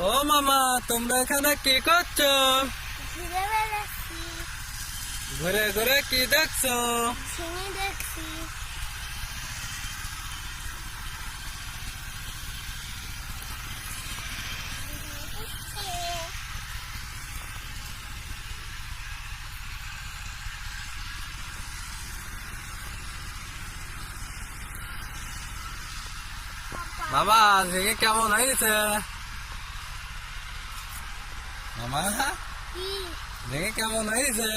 ও মামা, তোমরা এখানে কি করছো? ঘুরে বেড়াচ্ছি। ঘুরে ঘুরে কি দেখছো? ঝিঙে দেখছি। মামা, ঝিঙে কেমন হয়েছে? মামা, কি? ঝিঙে কেমন হয়েছে?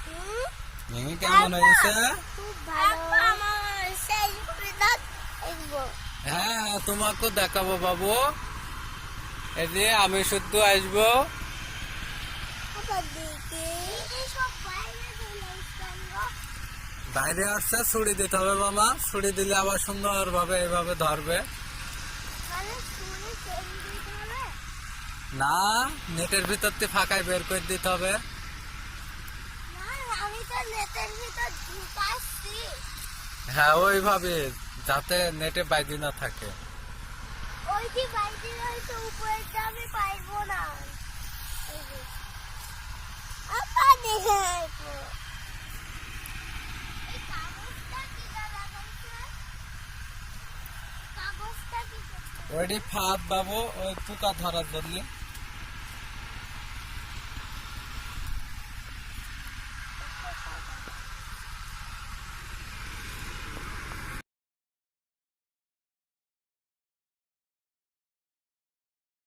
হুম? ঝিঙে কেমন হয়েছে? খুব ভালো। আমার সেই বিরাট দেখবো। হ্যাঁ, তোমাকে দেখাবো বাবু। এই যে আমি শুদ্ধ আসবো। আবার দেখি। এই সব বাইরে চলে আসতাম গো। বাইরে আসছে, ছুরি দিতে হবে মামা। ছুরি দিলে আবার সুন্দর ভাবে এইভাবে ধরবে। মানে শুনে ফেলে দিতে হবে? না, নেটের ভিতর থেকে ফাঁকায় বের করে দিতে হবে। না, আমি তো নেটের ভিতর ঢুকাচ্ছি। হ্যাঁ, ওইভাবে, যাতে নেটে বাইরে না থাকে। ওই যে বাইরে রয়েছে উপরেরটা আমি পারবো না। এই যে। আবার দেখে আসবো। এই কাগজটা কি লাগাইছে? কাগজটা কি করতে? ওইটি ফাঁদ বাবু, ওই পোকা ধরার জন্য।